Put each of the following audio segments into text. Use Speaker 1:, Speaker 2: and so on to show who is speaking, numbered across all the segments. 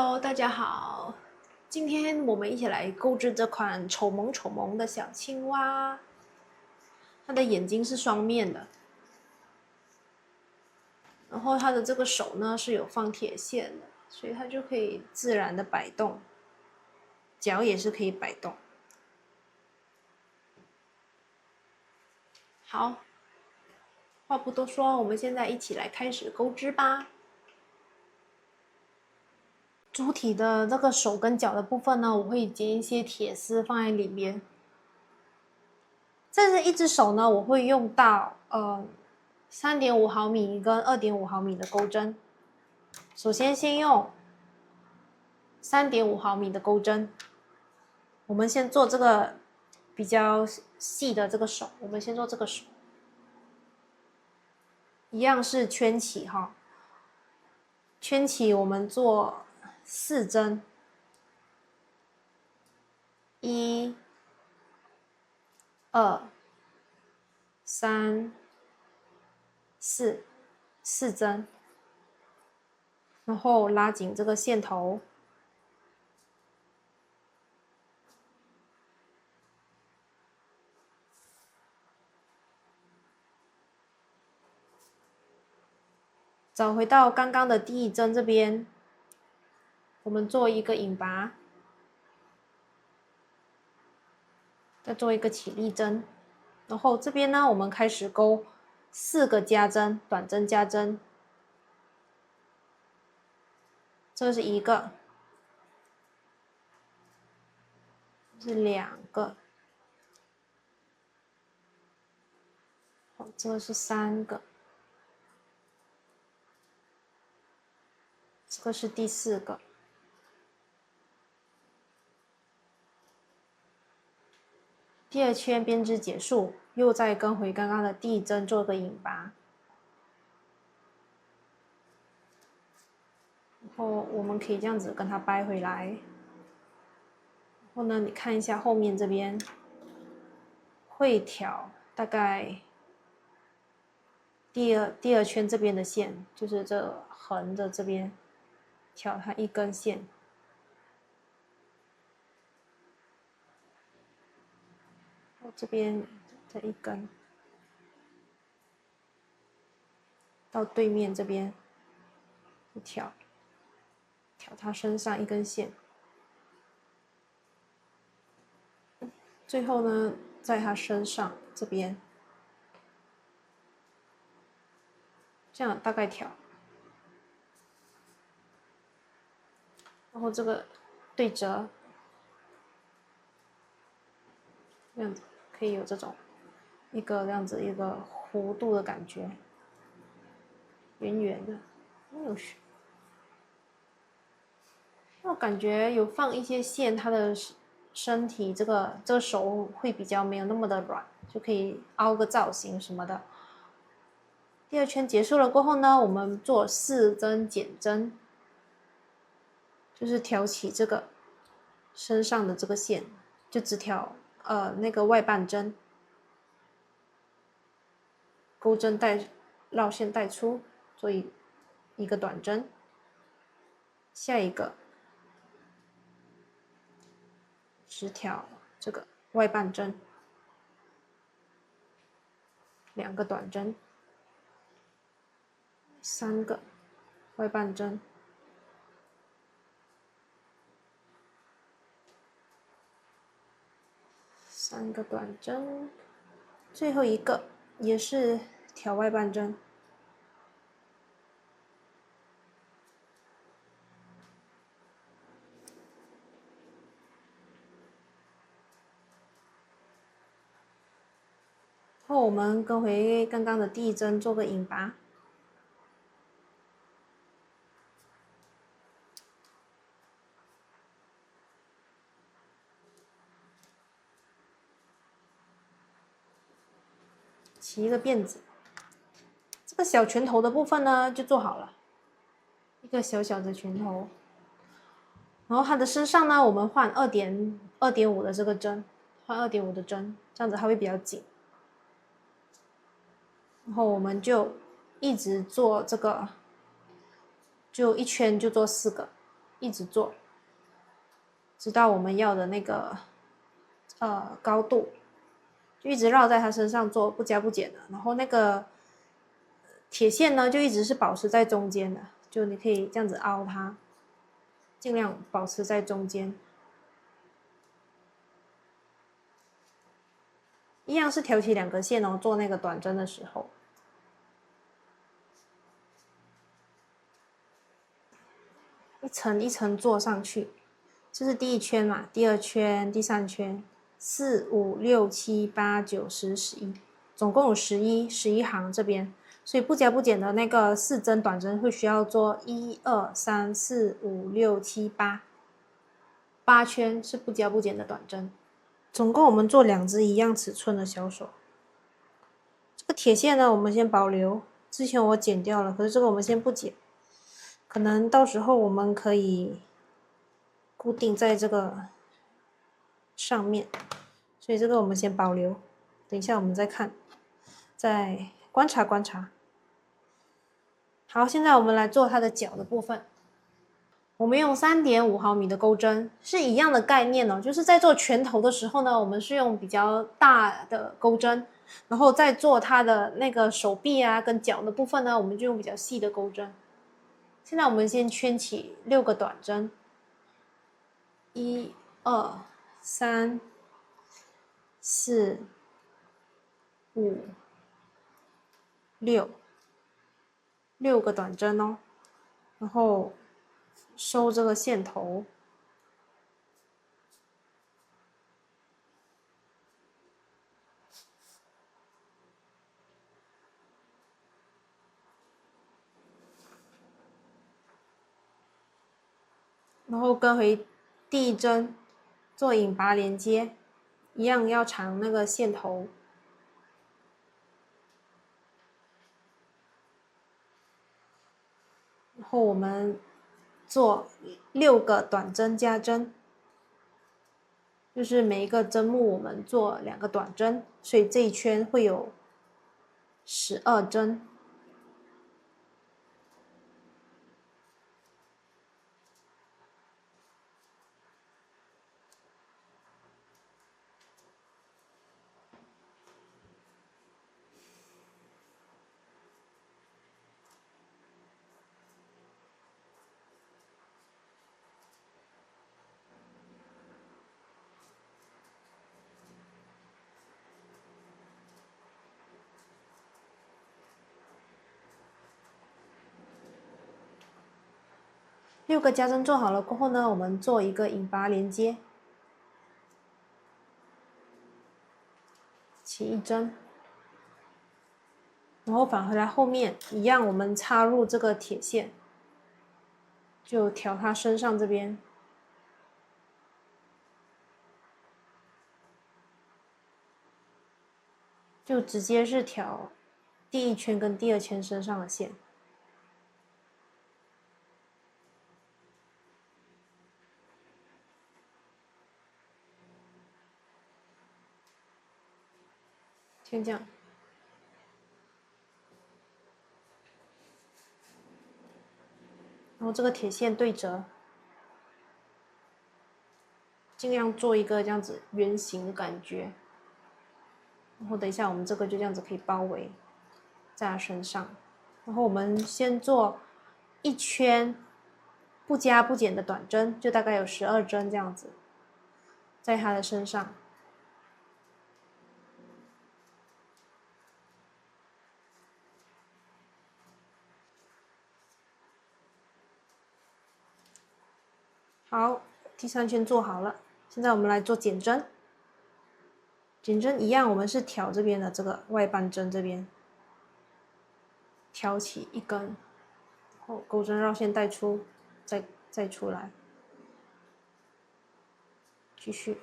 Speaker 1: Hello，大家好，今天我们一起来购置这款丑萌丑萌的小青蛙。它的眼睛是双面的，然后它的这个手呢是有放铁线的，所以它就可以自然的摆动，脚也是可以摆动。好，话不多说，我们现在一起来开始购置吧。主体的这个手跟脚的部分呢，我会结一些铁丝放在里面。这是一只手呢，我会用到3.5毫米跟2.5毫米的钩针。首先用3.5毫米的钩针，我们先做这个比较细的这个手，我们先做这个手，一样是圈起哈，圈起我们做4针，1、2、3、4针，然后拉紧这个线头。找回到刚刚的第1针这边，我们做一个引拔，再做一个起立针，然后这边呢，我们开始钩4个加针，短针加针，这是1个，这是2个，这是3个，这个是第4个。第2圈编织结束，又再跟回刚刚的第1针做个引拔，然后我们可以这样子跟它掰回来。然后呢，你看一下后面这边会挑大概第二圈这边的线，就是这横的这边挑它1根线。这边再1根，到对面这边挑它身上1根线，最后呢，在它身上这边，这样大概挑，然后这个对折，这样子可以有这种这样子一个弧度的感觉，圆圆的，我感觉有放一些线，它的身体这个手会比较没有那么的软，就可以凹个造型什么的。第2圈结束了过后呢，我们做4针减针，就是挑起这个身上的这个线，就只挑那个外半针，钩针绕线带出，做一个短针，下一个只挑这个外半针，2个短针，3个外半针，3个短针，最后一个也是挑外半针。然后我们跟回刚刚的第1针做个引拔，起一个辫子。这个小拳头的部分呢，就做好了，一个小小的拳头。然后它的身上呢，我们换2.5的这个针，换2.5的针，这样子它会比较紧。然后我们就一直做这个，就1圈就做4个，一直做，直到我们要的那个高度，就一直绕在它身上做，不加不减的。然后那个铁线呢，就一直是保持在中间的，就你可以这样子凹它，尽量保持在中间。一样是挑起2个线哦，做那个短针的时候。一层一层做上去，这是第1圈嘛，第2圈、第3圈，4、5、6、7、8、9、10、11，总共有11行这边，所以不加不减的那个4针短针会需要做1、2、3、4、5、6、7、8圈是不加不减的短针。总共我们做2只一样尺寸的小手。这个铁线呢，我们先保留，之前我剪掉了，可是这个我们先不剪。可能到时候我们可以固定在这个上面，所以这个我们先保留，等一下我们再看，再观察观察。好，现在我们来做它的脚的部分。我们用3.5毫米的钩针，是一样的概念哦，就是在做拳头的时候呢，我们是用比较大的钩针，然后在做它的那个手臂啊跟脚的部分呢，我们就用比较细的钩针。现在我们先圈起6个短针，1、2、3、4、5、6个短针哦，然后收这个线头，然后跟回第1针做引拔连接，一样要长那个线头。然后我们做6个短针加针，就是每一个针目我们做2个短针，所以这一圈会有12针。6个加针做好了过后呢，我们做一个引拔连接，起1针，然后返回来后面一样，我们插入这个铁线，就调它身上这边，就直接是调第1圈跟第2圈身上的线。先这样，然后这个铁线对折，尽量做一个这样子圆形的感觉。然后等一下我们这个就这样子可以包围在它身上。然后我们先做1圈不加不减的短针，就大概有12针这样子，在它的身上。好，第3圈做好了，现在我们来做减针。减针一样，我们是挑这边的这个外半针这边，挑起1根，然后钩针绕线带出，再出来，继续。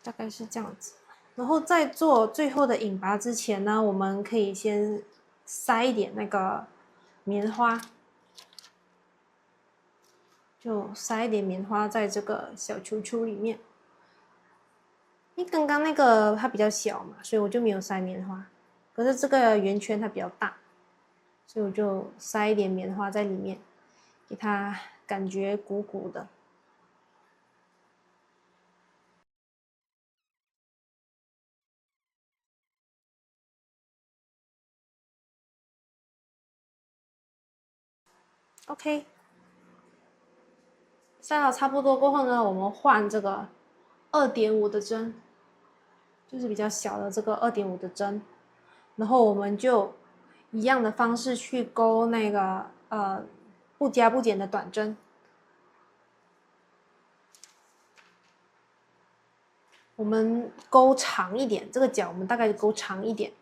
Speaker 1: 大概是这样子。然后在做最后的引拔之前呢，我们可以先塞一点那个棉花，就塞一点棉花在这个小球球里面。因为刚刚那个它比较小嘛，所以我就没有塞棉花。可是这个圆圈它比较大，所以我就塞一点棉花在里面，给它感觉鼓鼓的。OK， 塞好差不多过后呢，我们换这个2.5的针，就是比较小的这个2.5的针，然后我们就一样的方式去勾那个不加不减的短针。我们勾长一点，这个角我们大概勾长一点，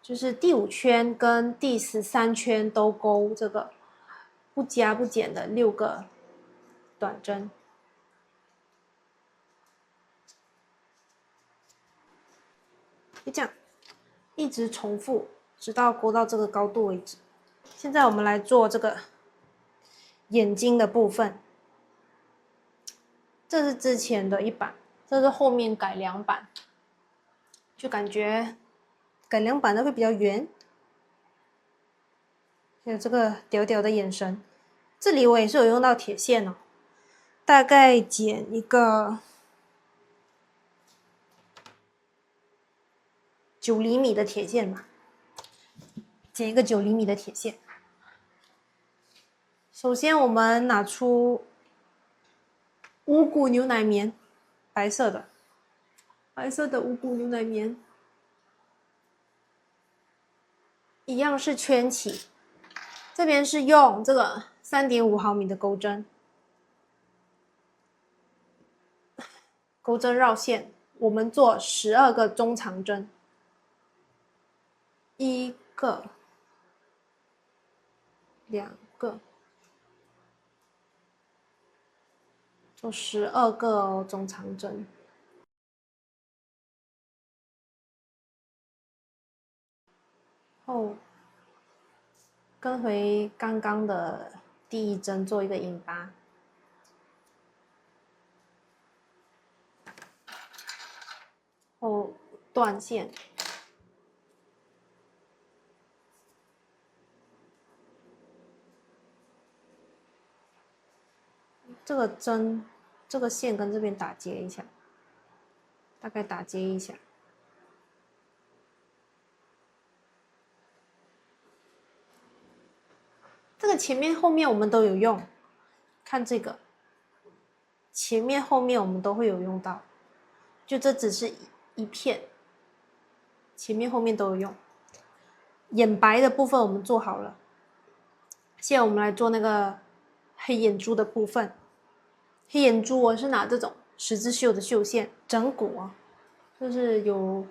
Speaker 1: 就是第5圈跟第13圈都勾这个不加不减的6个短针。就这样，一直重复，直到勾到这个高度为止。现在我们来做这个眼睛的部分，这是之前的一版，这是后面改良版，就感觉改良版的会比较圆，还有这个屌屌的眼神。这里我也是有用到铁线哦，大概剪一个9厘米的铁线嘛，剪一个9厘米的铁线。首先我们拿出五谷牛奶棉，白色的五谷牛奶棉，一样是圈起。这边是用这个3.5毫米的钩针，钩针绕线，我们做12个中长针，1个、2个，做12个哦，中长针。后跟回刚刚的第一针做一个引拔，后断线。这个针，这个线跟这边打结一下，大概打结一下。这个前面后面我们都有用，看这个，前面后面我们都会有用到，就这只是一片，前面后面都有用。眼白的部分我们做好了，现在我们来做那个黑眼珠的部分。黑眼珠我是拿这种十字绣的绣线，整股啊，就是有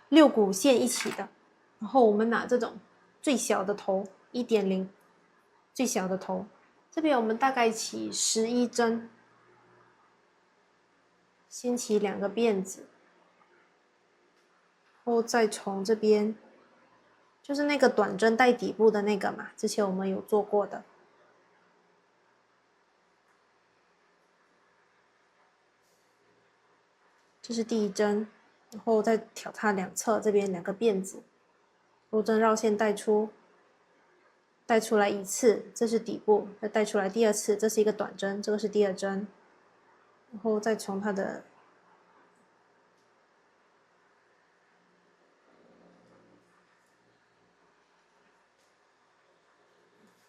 Speaker 1: 6股线一起的。然后我们拿这种最小的头 1.0， 最小的头。这边我们大概起11针，先起2个辫子，然后再从这边，就是那个短针带底部的那个嘛，之前我们有做过的。这是第一针，然后再挑它两侧这边2个辫子，钩针绕线带出，带出来一次，这是底部，再带出来第2次，这是一个短针，这个是第2针，然后再从它的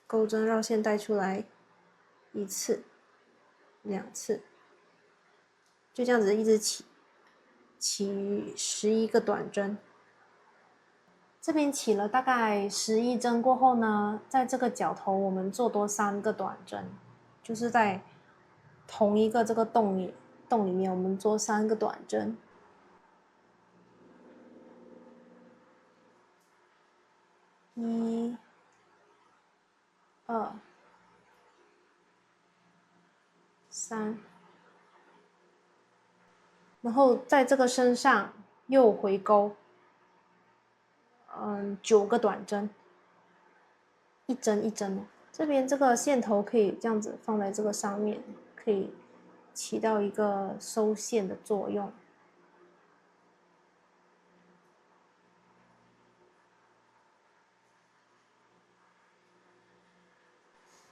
Speaker 1: 钩针绕线带出来1次、2次，就这样子一直起11个短针。这边起了大概11针过后呢，在这个角头我们做多3个短针，就是在同一个这个洞里面我们做3个短针。1、2、3，然后在这个身上又回钩，9个短针，一针一针哦。这边这个线头可以这样子放在这个上面，可以起到一个收线的作用。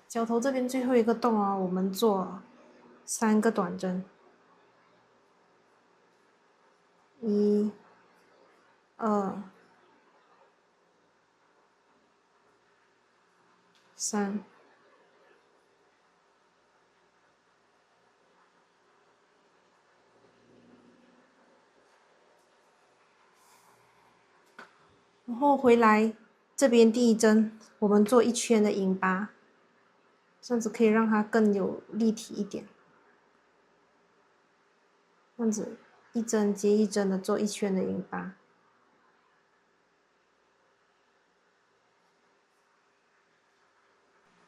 Speaker 1: 脚头这边最后一个洞啊，我们做3个短针，1、2、3。然后回来这边第1针，我们做1圈的引拔，这样子可以让它更有立体一点。这样子1针接1针的做1圈的引拔。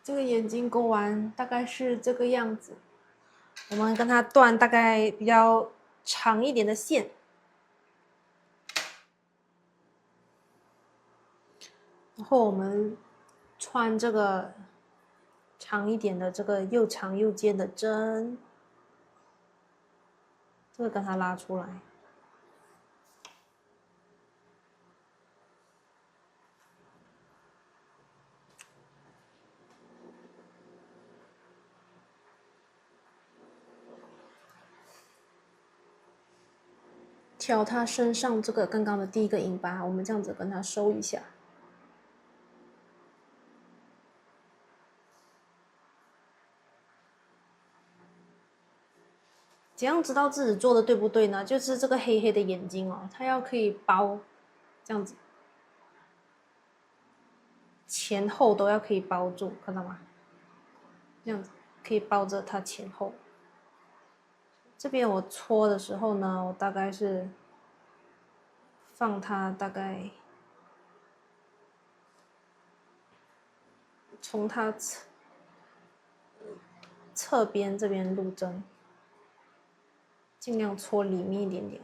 Speaker 1: 这个眼睛勾完大概是这个样子，我们跟它断大概比较长一点的线。然后我们穿这个长一点的这个又长又尖的针，这个跟它拉出来。挑它身上这个刚刚的第1个引拔，我们这样子跟它收一下。怎样知道自己做的对不对呢？就是这个黑黑的眼睛哦，它要可以包，这样子，前后都要可以包住，看到吗？这样子可以包着它前后。这边我搓的时候呢，我大概是放它大概从它侧边这边入针，尽量搓里面一点点，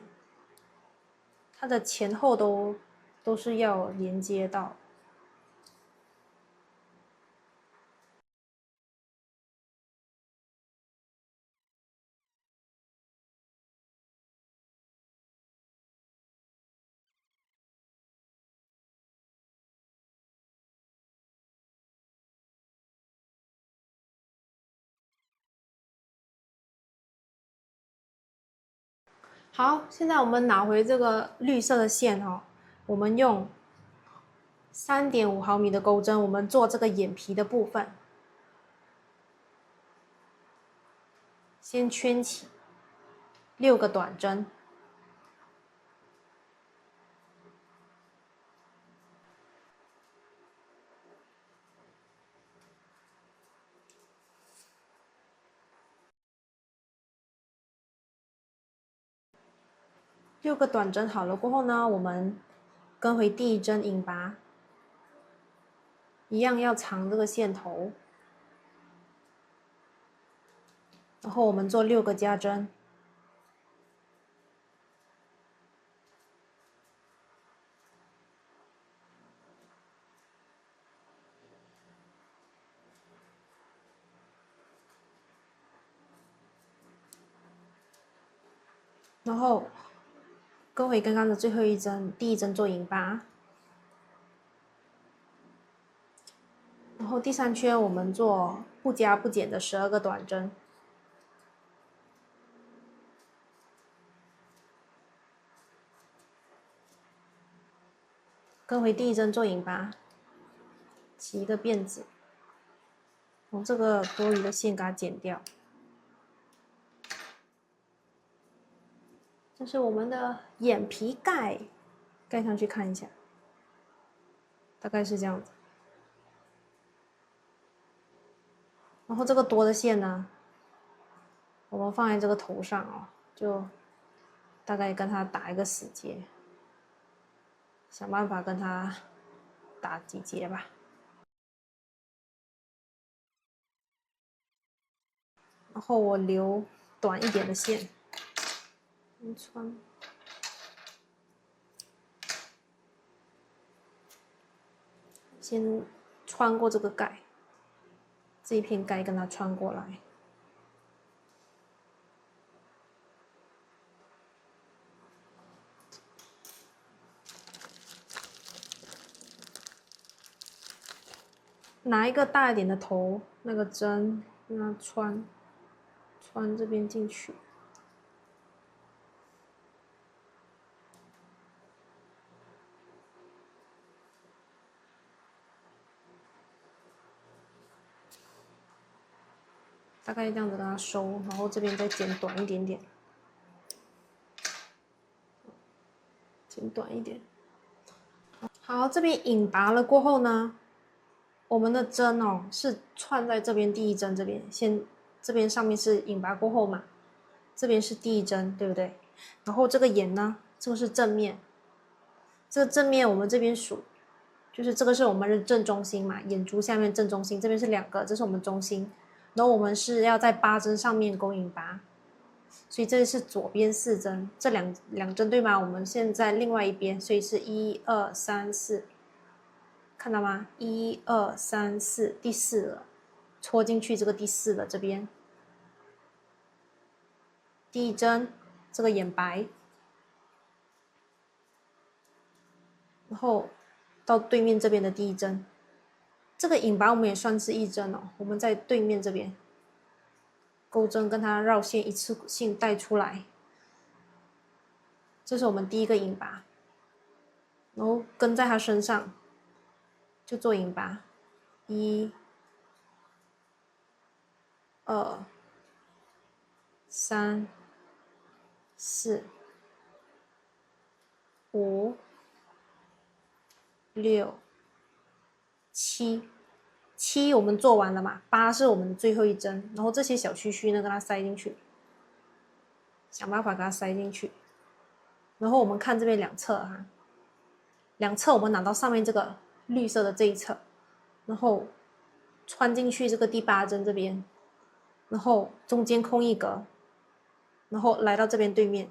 Speaker 1: 它的前后都是要连接到。好，现在我们拿回这个绿色的线哦，我们用3.5毫米的钩针，我们做这个眼皮的部分，先圈起6个短针，6个短针好了过后呢，我们跟回第1针引拔，一样要藏这个线头，然后我们做6个加针，然后跟回刚刚的最后1针，第1针做引拔，然后第3圈我们做不加不减的12个短针。跟回第1针做引拔，起一个辫子，从这个多余的线给它剪掉。这是我们的眼皮盖，盖上去看一下，大概是这样子。然后这个多的线呢，我们放在这个头上哦，就大概跟它打一个死结，想办法跟它打几结吧。然后我留短一点的线，穿。先穿过这个盖，这一片盖跟它穿过来。拿一个大一点的头，那个针让它穿这边进去。大概这样子让它收，然后这边再剪短一点点，剪短一点。好，这边引拔了过后呢，我们的针哦是串在这边第一针这边，这边上面是引拔过后嘛，这边是第一针，对不对？然后这个眼呢，这个是正面，这个正面我们这边数，就是这个是我们的正中心嘛，眼珠下面正中心，这边是2个，这是我们中心。然后我们是要在8针上面勾引拔，所以这是左边4针，这两针对吗？我们现在另外一边，所以是1、2、3、4，看到吗？1、2、3、4，第4了，戳进去这个第4了，这边第一针这个眼白，然后到对面这边的第一针。这个引拔我们也算是1针哦，我们在对面这边钩针跟它绕线一次性带出来，这是我们第一个引拔，然后跟在它身上就做引拔，1、2、3、4、5、6、7我们做完了嘛，8是我们的最后一针，然后这些小须须呢，跟它塞进去，想办法给它塞进去。然后我们看这边2侧哈，两侧我们拿到上面这个绿色的这一侧，然后穿进去这个第8针这边，然后中间空一格，然后来到这边对面，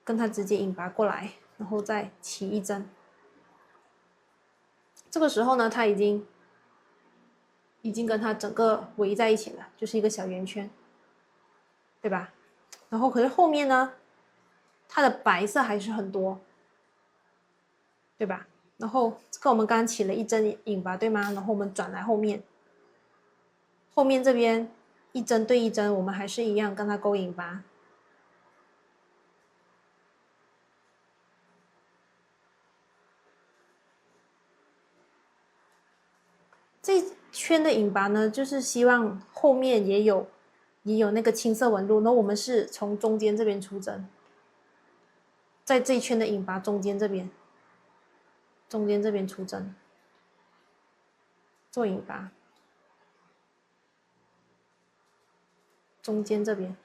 Speaker 1: 跟它直接引拔过来，然后再起1针。这个时候呢，它已经跟它整个围在一起了，就是一个小圆圈，对吧？然后可是后面呢，它的白色还是很多，对吧？然后这个我们刚刚起了1针引拔，对吗？然后我们转来后面这边1针对1针，我们还是一样跟它勾引拔。这一圈的引拔呢，就是希望后面也有那个青色纹路，那我们是从中间这边出针，在这一圈的引拔中间这边出针，做引拔，中间这边。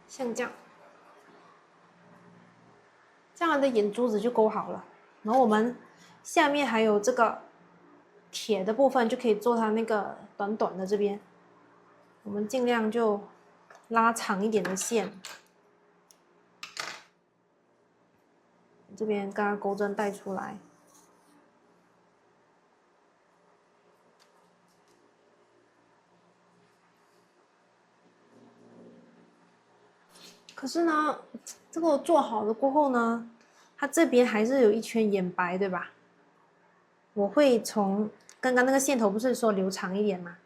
Speaker 1: 像这样，这样的眼珠子就勾好了。然后我们下面还有这个铁的部分，就可以做它那个短短的这边，我们尽量就拉长一点的线，这边刚刚钩针带出来。可是呢，这个做好了过后呢，它这边还是有一圈眼白，对吧？我会从刚刚那个线头不是说留长一点嘛，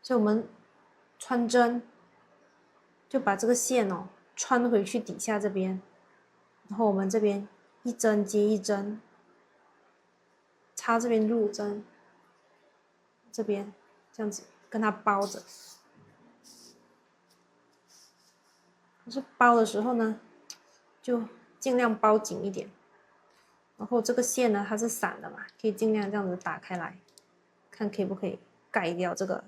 Speaker 1: 所以我们穿针就把这个线哦穿回去底下这边，然后我们这边1针接1针，插这边入针，这边这样子跟它包着。可是包的时候呢，就尽量包紧一点。然后这个线呢，它是散的嘛，可以尽量这样子打开来，看可以不可以盖掉这个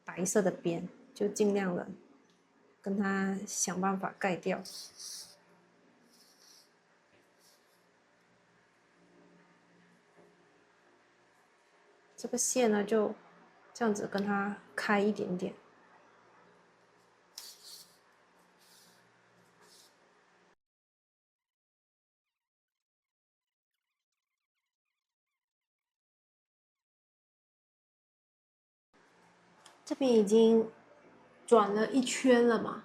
Speaker 1: 白色的边，就尽量的跟它想办法盖掉。这个线呢，就这样子跟它开一点点。这边已经转了一圈了嘛，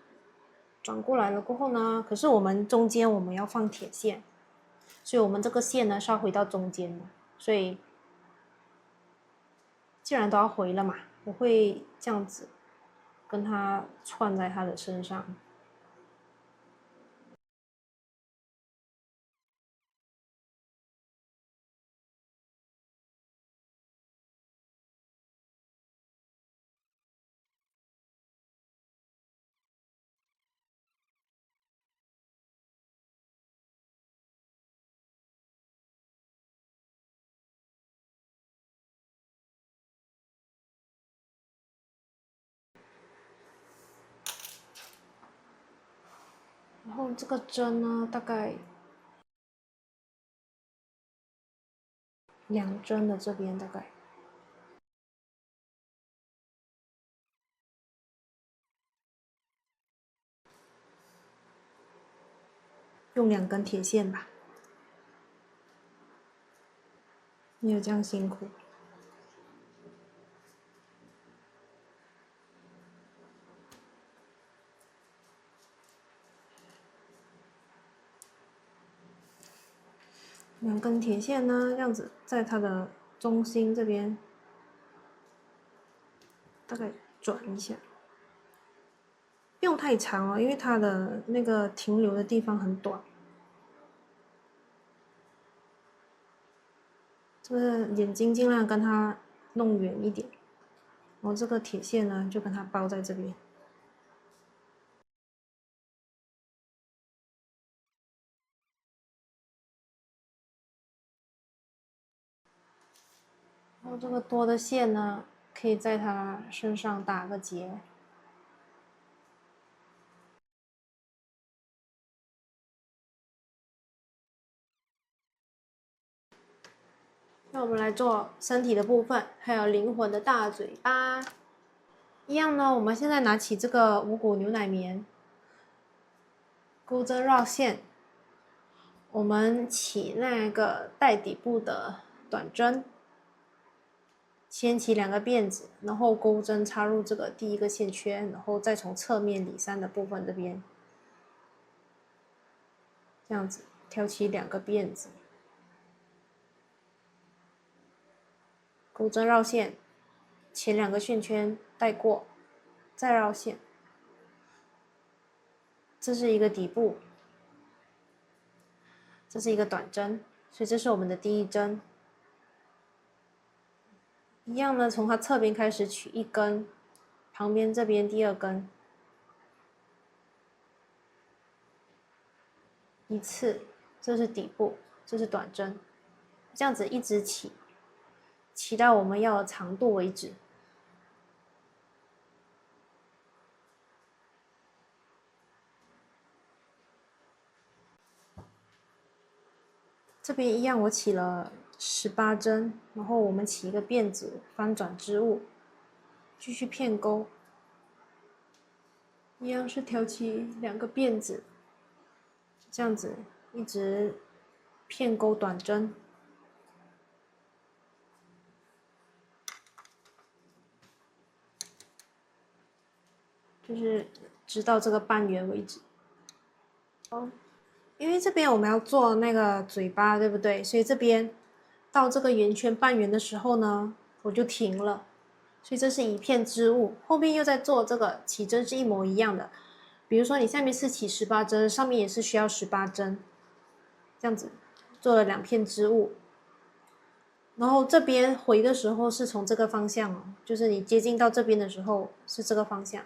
Speaker 1: 转过来了过后呢，可是我们中间我们要放铁线，所以我们这个线呢是要回到中间的，所以既然都要回了嘛，我会这样子跟它串在它的身上。然后这个针呢，大概2针的这边大概。用2根铁线吧，没有这样辛苦。2根铁线呢，这样子在它的中心这边大概转一下，不用太长哦，因为它的那个停留的地方很短。这个眼睛尽量跟它弄圆一点，然后这个铁线呢就跟它包在这边。然后这个多的线呢，可以在它身上打个结。那我们来做身体的部分，还有灵魂的大嘴巴。一样呢，我们现在拿起这个五谷牛奶棉，钩针绕线，我们起那个带底部的短针，牵起2个辫子，然后钩针插入这个第1个线圈，然后再从侧面里3的部分这边，这样子挑起2个辫子，钩针绕线，前2个线圈带过，再绕线，这是一个底部，这是一个短针，所以这是我们的第1针。一样呢，从它侧边开始取1根，旁边这边第2根，一次，这是底部，这是短针，这样子一直起，起到我们要的长度为止。这边一样，我起了18针，然后我们起一个辫子，翻转织物，继续片钩，一样是挑起2个辫子，这样子一直片钩短针，就是直到这个半圆为止。因为这边我们要做那个嘴巴，对不对？所以这边到这个圆圈半圆的时候呢，我就停了。所以这是一片织物，后面又在做这个起针是一模一样的。比如说你下面是起18针，上面也是需要18针，这样子做了2片织物。然后这边回的时候是从这个方向哦，就是你接近到这边的时候是这个方向。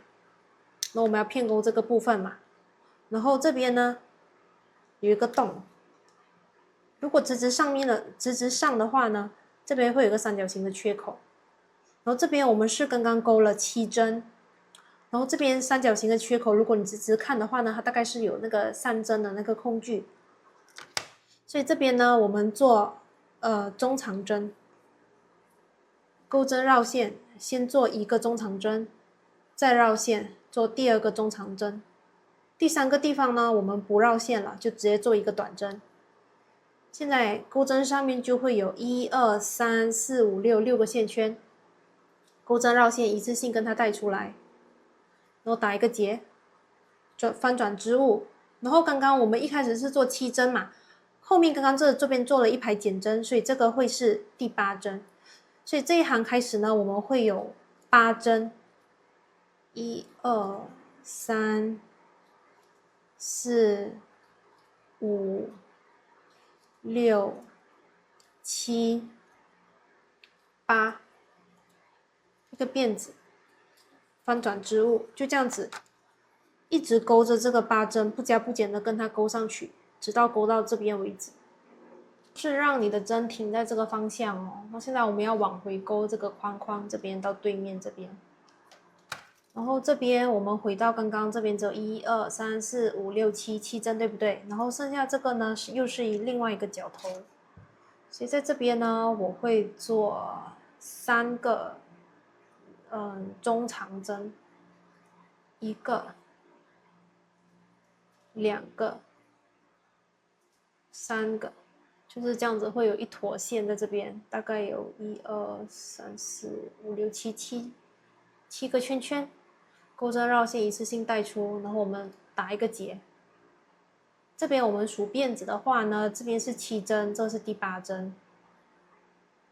Speaker 1: 那我们要片钩这个部分嘛，然后这边呢有一个洞，如果直直上的话呢，这边会有个3角形的缺口，然后这边我们是刚刚勾了7针，然后这边三角形的缺口，如果你直直看的话呢，它大概是有那个3针的那个空距，所以这边呢，我们做中长针，钩针绕线，先做1个中长针，再绕线做第2个中长针，第3个地方呢，我们不绕线了，就直接做1个短针。现在钩针上面就会有1、2、3、4、5、6个线圈，钩针绕线一次性跟它带出来，然后打一个结，翻转织物。然后刚刚我们一开始是做7针嘛，后面刚刚这边做了1排减针，所以这个会是第8针。所以这一行开始呢，我们会有8针，1、2、3、4、5、6、7、8，一个辫子，翻转织物，就这样子，一直勾着这个8针，不加不减的跟它勾上去，直到勾到这边为止。是让你的针停在这个方向哦。那现在我们要往回勾这个框框这边到对面这边，然后这边我们回到刚刚这边只有1、2、3、4、5、6、7针，对不对？然后剩下这个呢又是另外一个角头，所以在这边呢我会做3个中长针，1个、2个、3个。就是这样子，会有一坨线在这边，大概有1、2、3、4、5、6、7个圈圈，钩针绕线一次性带出，然后我们打一个结。这边我们数辫子的话呢，这边是7针，这是第8针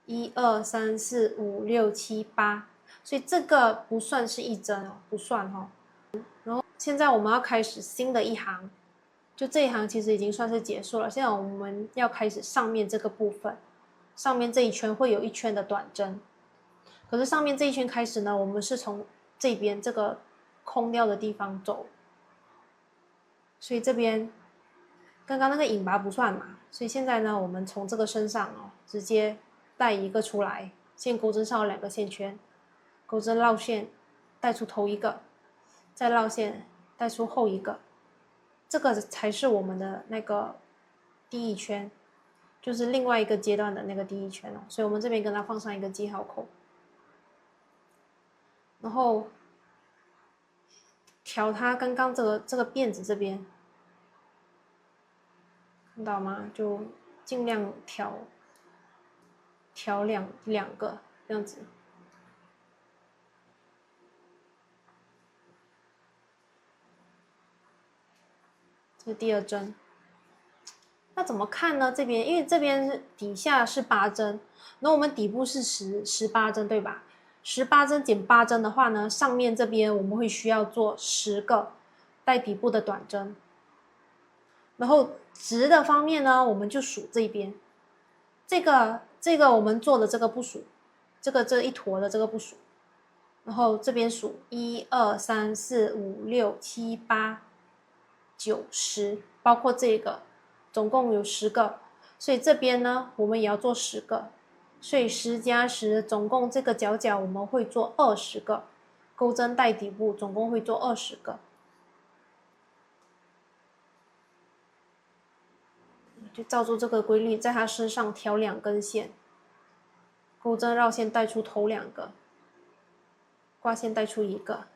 Speaker 1: ，1、2、3、4、5、6、7、8，所以这个不算是1针哦，不算哦。然后现在我们要开始新的一行。就这一行其实已经算是结束了，现在我们要开始上面这个部分，上面这一圈会有1圈的短针，可是上面这一圈开始呢，我们是从这边这个空掉的地方走，所以这边刚刚那个引拔不算嘛，所以现在呢，我们从这个身上哦，直接带一个出来，线钩针上有2个线圈，钩针绕线带出头一个，再绕线带出后一个。这个才是我们的那个第一圈，就是另外一个阶段的那个第一圈哦。所以我们这边跟它放上一个记号扣，然后调它刚刚这个辫子这边，看到吗？就尽量调两个这样子。这是第2针，那怎么看呢？这边因为这边底下是8针，然后我们底部是18针，对吧？18针减8针的话呢，上面这边我们会需要做10个带底部的短针，然后直的方面呢，我们就数这边，这个我们做的这个不数，这一坨的这个不数，然后这边数1、2、3、4、5、6、7、8、9、10，包括这个，总共有10个，所以这边呢，我们也要做10个，所以10加10，总共这个角角我们会做20个，钩针带底部总共会做20个，就照住这个规律，在它身上挑2根线，钩针绕线带出头2个，挂线带出1个，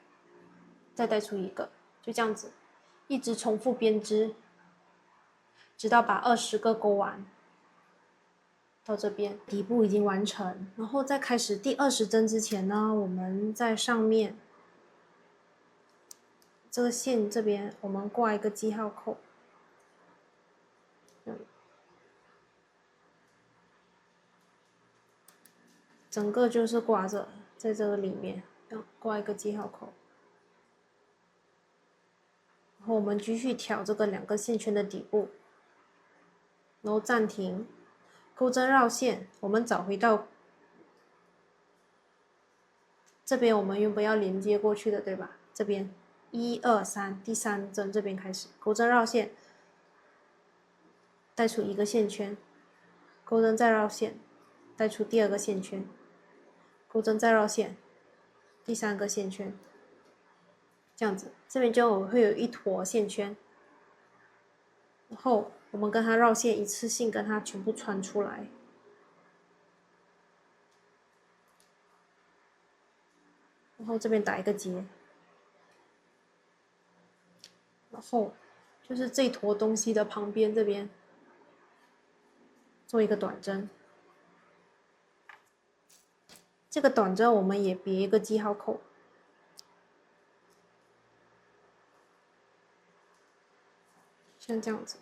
Speaker 1: 再带出1个，就这样子，一直重复编织，直到把20个勾完。到这边底部已经完成，然后在开始第20针之前呢，我们在上面这个线这边我们挂一个记号扣，整个就是挂着在这个里面，挂一个记号扣，然后我们继续挑这个2个线圈的底部，然后暂停，钩针绕线，我们找回到这边，我们原本要连接过去的，对吧？这边1、2、3，第3针这边开始，钩针绕线，带出1个线圈，钩针再绕线，带出第2个线圈，钩针再绕线，第3个线圈，这样子，这边就会有一坨线圈，然后我们跟它绕线，一次性跟它全部穿出来，然后这边打一个结，然后就是这坨东西的旁边这边做一个短针，这个短针我们也别一个记号扣。像这样子，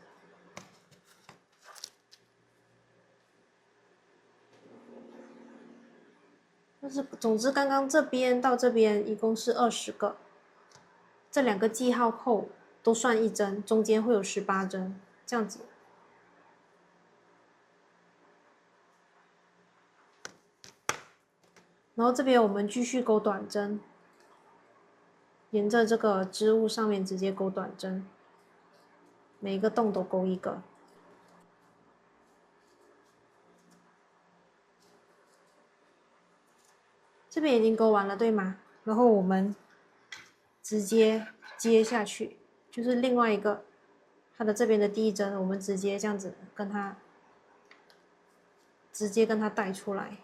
Speaker 1: 就是总之刚刚这边到这边一共是20个，这2个记号扣都算1针，中间会有18针，这样子。然后这边我们继续钩短针，沿着这个织物上面直接钩短针，每一个洞都钩1个。这边已经钩完了，对吗？然后我们直接接下去，就是另外一个它的这边的第1针，我们直接这样子跟它直接跟它带出来，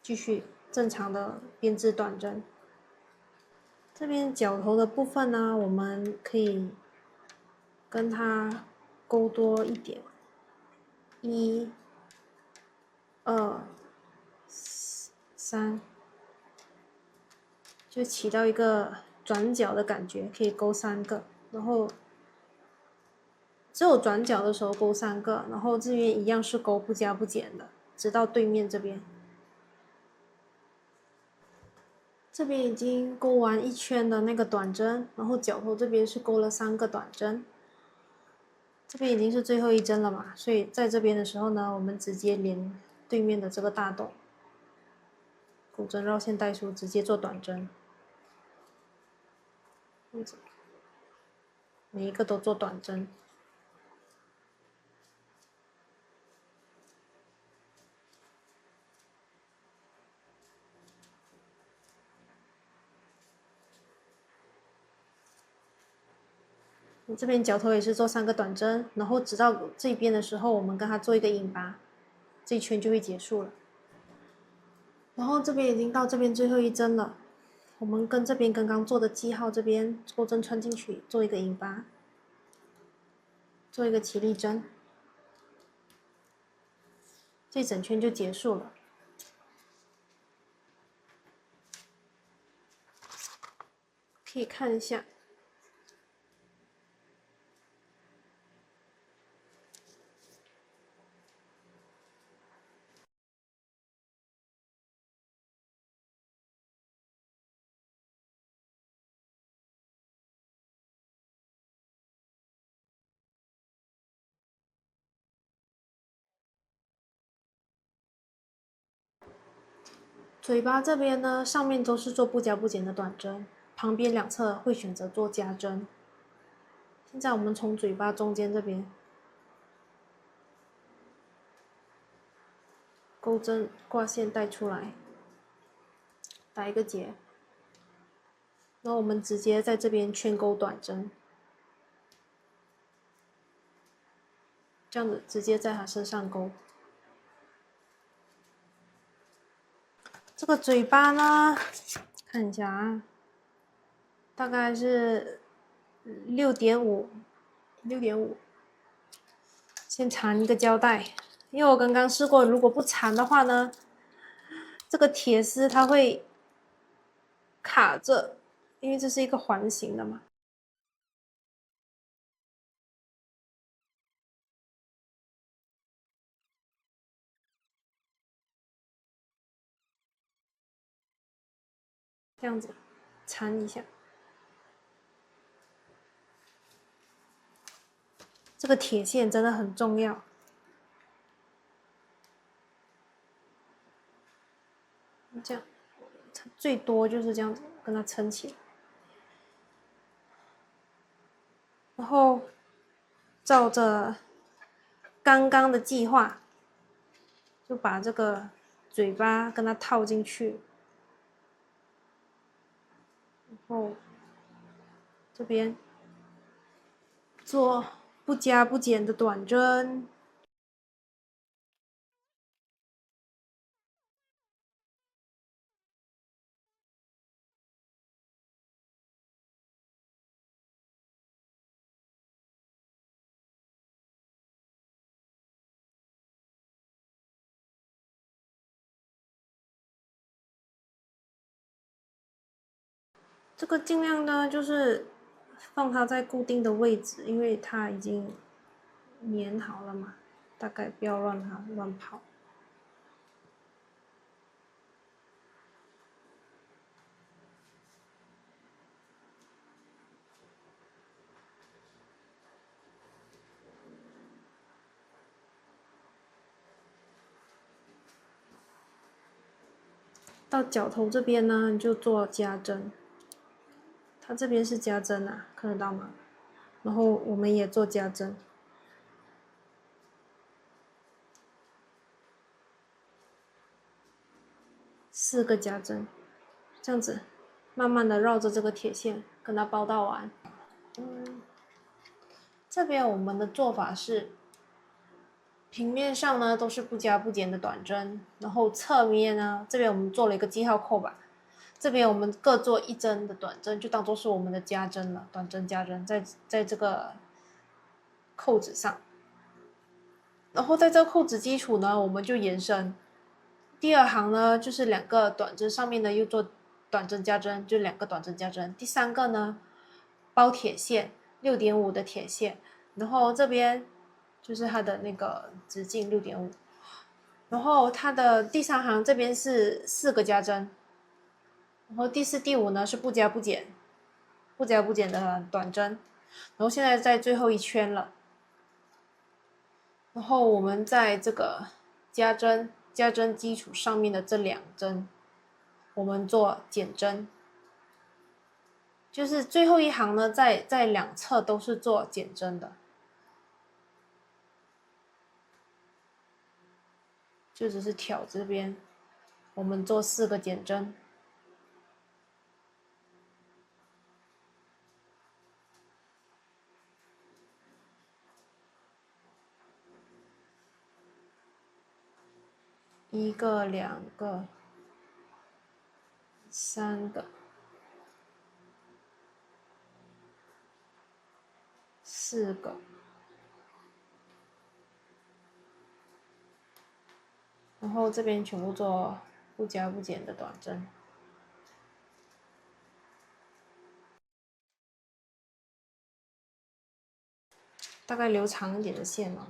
Speaker 1: 继续正常的编织短针。这边角头的部分呢，我们可以跟它钩多一点，1、2、3，就起到一个转角的感觉，可以钩3个，然后只有转角的时候钩3个，然后这边一样是钩不加不减的，直到对面这边。这边已经钩完1圈的那个短针，然后角头这边是钩了3个短针，这边已经是最后1针了嘛，所以在这边的时候呢，我们直接连对面的这个大洞，钩针绕线带出，直接做短针，每一个都做短针。这边角头也是做3个短针，然后直到这边的时候，我们跟它做一个引拔，这一圈就会结束了。然后这边已经到这边最后1针了，我们跟这边刚刚做的记号这边钩针穿进去，做一个引拔，做一个起立针，这整圈就结束了。可以看一下。嘴巴这边呢，上面都是做不加不减的短针，旁边2侧会选择做加针。现在我们从嘴巴中间这边钩针挂线带出来，打一个结，然后我们直接在这边圈钩短针，这样子直接在它身上钩。这个嘴巴呢，看一下啊，大概是6.5，先缠一个胶带，因为我刚刚试过，如果不缠的话呢，这个铁丝它会卡着，因为这是一个环形的嘛。这样子缠一下，这个铁线真的很重要。这样，最多就是这样子跟它撑起来，然后照着刚刚的计划，就把这个嘴巴跟它套进去，然后这边做不加不减的短针。这个尽量呢，就是放它在固定的位置，因为它已经粘好了嘛，大概不要让它乱跑。到脚头这边呢，你就做加针，它这边是加针啊，看得到吗？然后我们也做加针。4个加针，这样子，慢慢的绕着这个铁线跟它包到完。这边我们的做法是，平面上呢都是不加不减的短针，然后侧面呢这边我们做了一个记号扣吧，这边我们各做1针的短针，就当做是我们的加针了，短针加针在这个扣子上，然后在这个扣子基础呢，我们就延伸。第2行呢，就是2个短针上面呢又做短针加针，就2个短针加针。第3个呢，包铁线6.5的铁线，然后这边就是它的那个直径6.5，然后它的第3行这边是4个加针，然后第4、第5呢是不加不减的短针，然后现在在最后一圈了，然后我们在这个加针基础上面的这2针，我们做减针，就是最后一行呢，在两侧都是做减针的，就只是挑这边，我们做4个减针。1个、2个、3个、4个，然后这边全部做不加不减的短针。大概留长一点的线哦。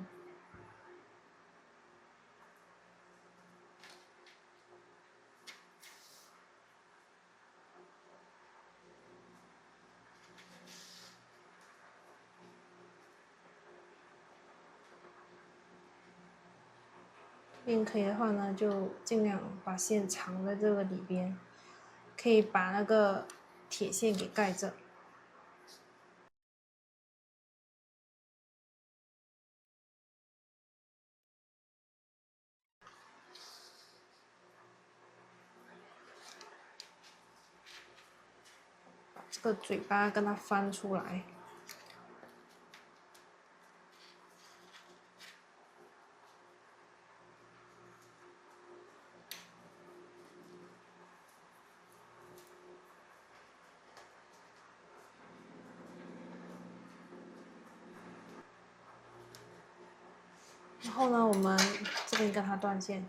Speaker 1: 边可以的话呢，就尽量把线藏在这个里边，可以把那个铁线给盖着。把这个嘴巴跟它翻出来。然后呢，我们这边跟它断线，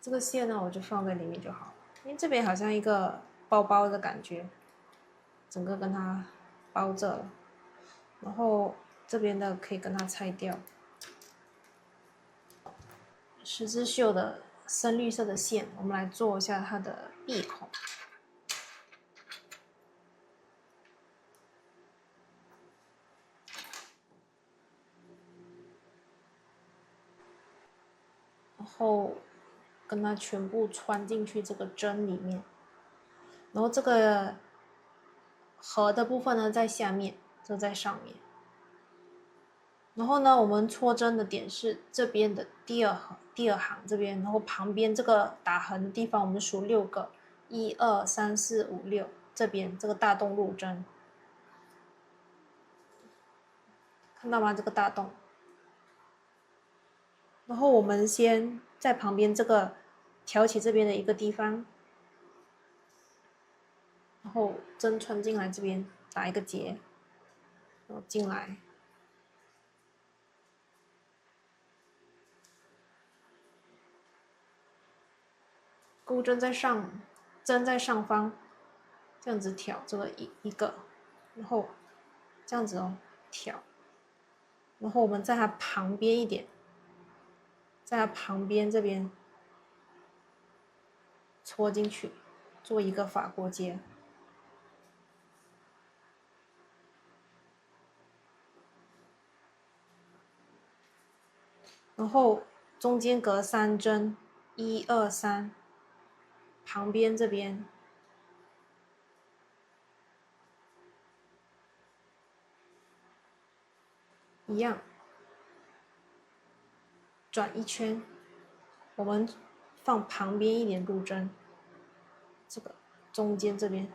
Speaker 1: 这个线呢我就放在里面就好了，因为这边好像一个包包的感觉，整个跟它包着了。然后这边的可以跟它拆掉。十字绣的深绿色的线，我们来做一下它的闭孔。然后跟它全部穿进去这个针里面，然后这个合的部分呢在下面，这在上面。然后呢，我们戳针的点是这边的第二行这边，然后旁边这个打横的地方，我们数6个，1、2、3、4、5、6，这边这个大洞入针，看到吗？这个大洞。然后我们先在旁边这个挑起这边的一个地方，然后针穿进来这边打一个结，然后进来，钩针在上，针在上方，这样子挑这个一个，然后这样子哦挑，然后我们在它旁边一点，在它旁边这边戳进去，做一个法国结。然后中间隔3针，1、2、3，旁边这边一样，转一圈，我们放旁边一点入针，这个中间这边。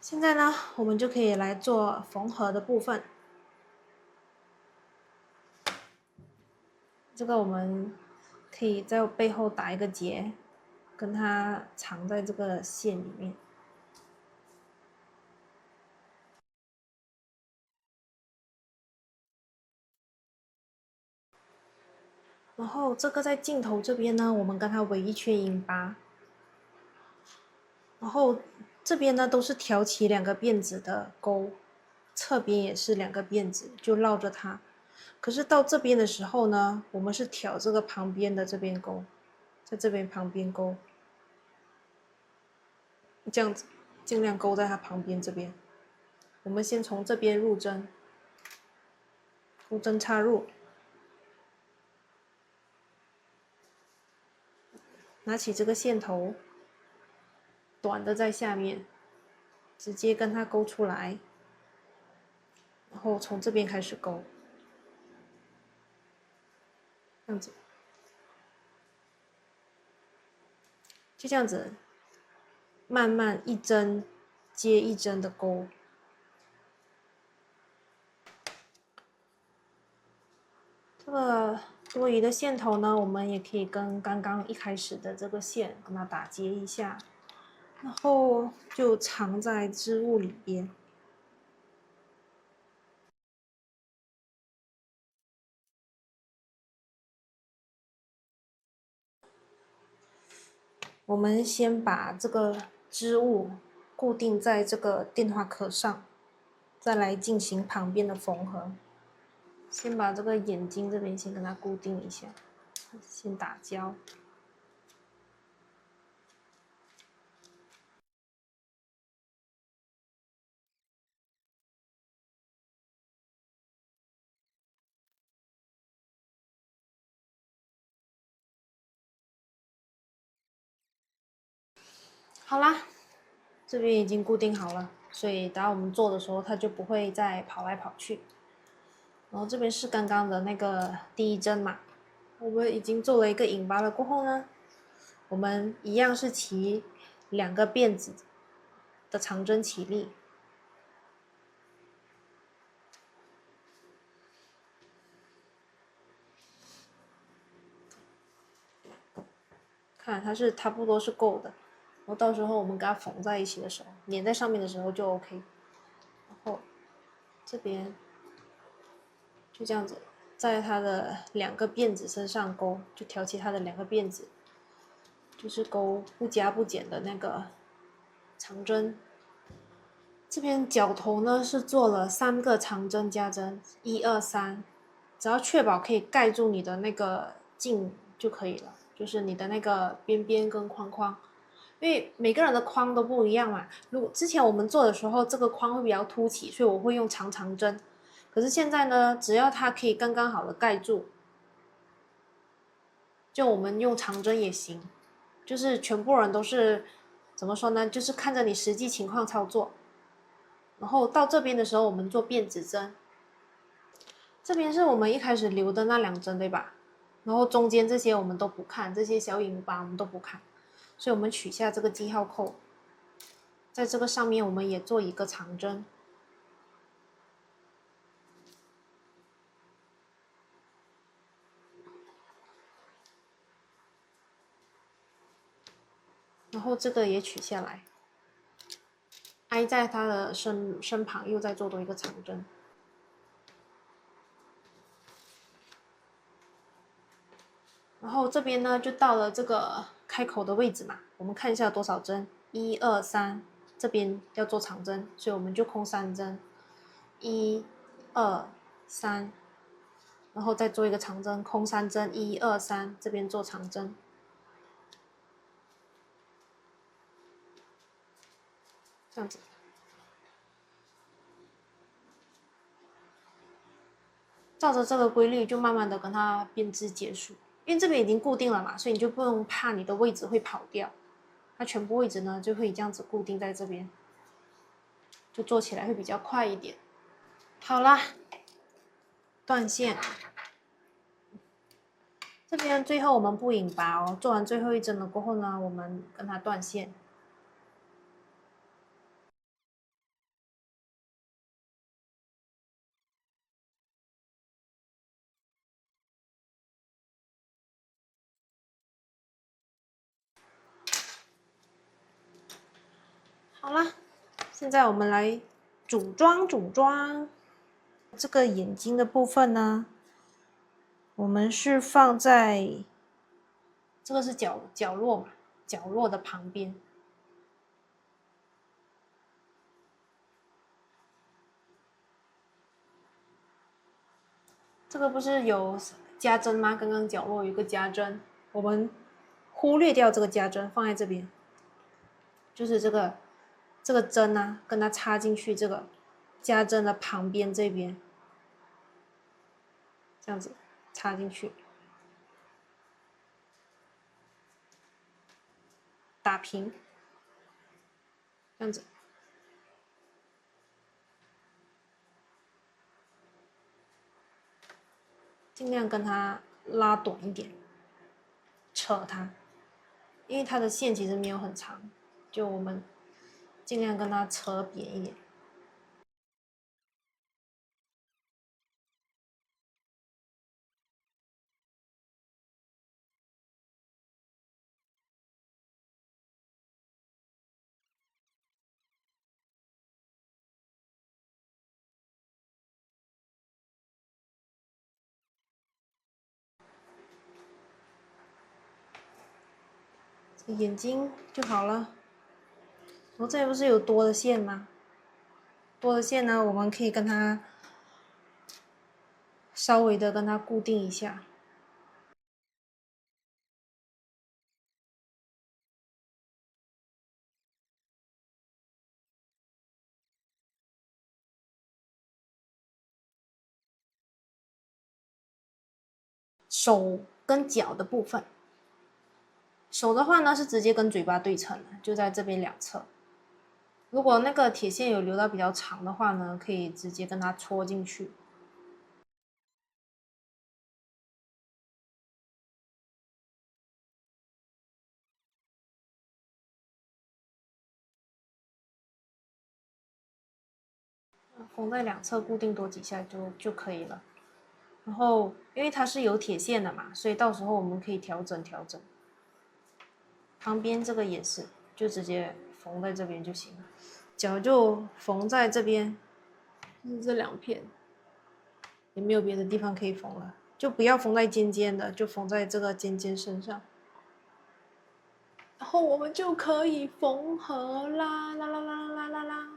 Speaker 1: 现在呢，我们就可以来做缝合的部分。这个我们可以在背后打一个结，跟它藏在这个线里面。然后这个在镜头这边呢，我们跟它围一圈银疤。然后这边呢都是挑起2个辫子的钩，侧边也是2个辫子，就绕着它。可是到这边的时候呢，我们是挑这个旁边的这边钩，在这边旁边钩，这样子尽量勾在它旁边这边。我们先从这边入针，钩针插入，拿起这个线头，短的在下面，直接跟它勾出来，然后从这边开始勾，这样子，就这样子，慢慢一针接一针的勾。这个多余的线头呢，我们也可以跟刚刚一开始的这个线跟它打结一下，然后就藏在织物里边。我们先把这个织物固定在这个电话壳上，再来进行旁边的缝合。先把这个眼睛这边先跟它固定一下，先打胶。好啦，这边已经固定好了，所以等我们做的时候，它就不会再跑来跑去。然后这边是刚刚的那个第一针嘛，我们已经做了一个引拔了过后呢，我们一样是起2个辫子的长针起立，看它是差不多是够的，然后到时候我们给它缝在一起的时候，粘在上面的时候就 OK。然后这边就这样子，在它的2个辫子身上勾，就挑起它的2个辫子，就是勾不加不减的那个长针。这边脚头呢是做了3个长针加针，1、2、3，只要确保可以盖住你的那个镜就可以了，就是你的那个边边跟框框，因为每个人的框都不一样嘛。如果之前我们做的时候，这个框会比较凸起，所以我会用长长针。可是现在呢，只要它可以刚刚好的盖住，就我们用长针也行。就是全部人都是怎么说呢？就是看着你实际情况操作。然后到这边的时候，我们做辫子针。这边是我们一开始留的那2针，对吧？然后中间这些我们都不看，这些小尾巴我们都不看，所以我们取下这个记号扣，在这个上面我们也做一个长针。然后这个也取下来，挨在它的身旁，又再做多一个长针。然后这边呢，就到了这个开口的位置嘛，我们看一下多少针，1、2、3，这边要做长针，所以我们就空3针，1、2、3，然后再做一个长针，空3针，1、2、3，这边做长针。这样子，照着这个规律，就慢慢的跟它编织结束。因为这边已经固定了嘛，所以你就不用怕你的位置会跑掉。它全部位置呢，就会这样子固定在这边，就做起来会比较快一点。好啦，断线。这边最后我们不引拔哦，做完最后一针了过后呢，我们跟它断线。好啦，现在我们来组装组装。这个眼睛的部分呢，我们是放在这个是角落嘛，角落的旁边。这个不是有加针吗？刚刚角落有一个加针，我们忽略掉这个加针，放在这边，就是这个针啊，跟它插进去这个加针的旁边这边，这样子插进去，打平，这样子。尽量跟它拉短一点，扯它，因为它的线其实没有很长，就我们尽量跟它扯扁一点。眼睛就好了。我这里不是有多的线吗？多的线呢，我们可以跟它稍微的跟它固定一下。手跟脚的部分，手的话呢是直接跟嘴巴对称的，就在这边两侧。如果那个铁线有留到比较长的话呢，可以直接跟它戳进去。缝在两侧固定多几下就可以了。然后因为它是有铁线的嘛，所以到时候我们可以调整调整。旁边这个也是，就直接缝在这边就行了。脚就缝在这边，就是这2片，也没有别的地方可以缝了，就不要缝在尖尖的，就缝在这个尖尖身上。然后我们就可以缝合啦啦啦啦啦啦啦。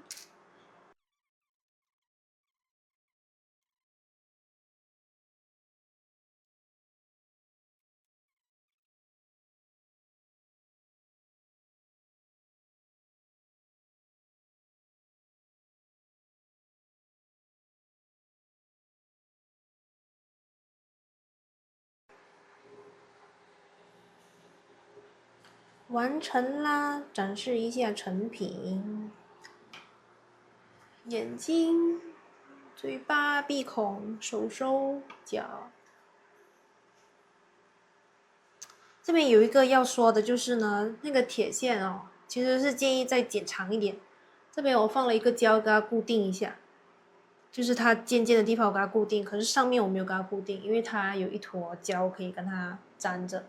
Speaker 1: 完成啦，展示一下成品。眼睛、嘴巴、鼻孔、手脚。这边有一个要说的，就是呢，那个铁线哦，其实是建议再剪长一点。这边我放了一个胶，给它固定一下，就是它尖尖的地方我给它固定，可是上面我没有给它固定，因为它有一坨胶可以跟它粘着。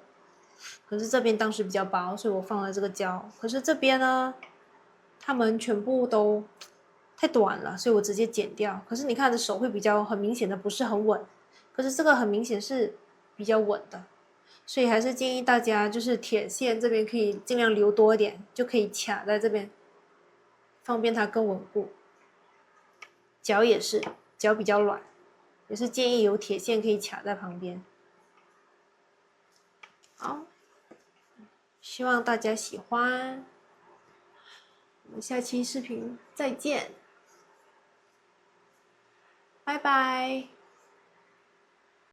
Speaker 1: 可是这边当时比较薄，所以我放了这个胶。可是这边呢，它们全部都太短了，所以我直接剪掉。可是你看，的手会比较很明显的不是很稳，可是这个很明显是比较稳的。所以还是建议大家，就是铁线这边可以尽量留多一点，就可以卡在这边，方便它更稳固。脚也是，脚比较软，也是建议有铁线可以卡在旁边。好，希望大家喜欢，我们下期视频再见，拜拜。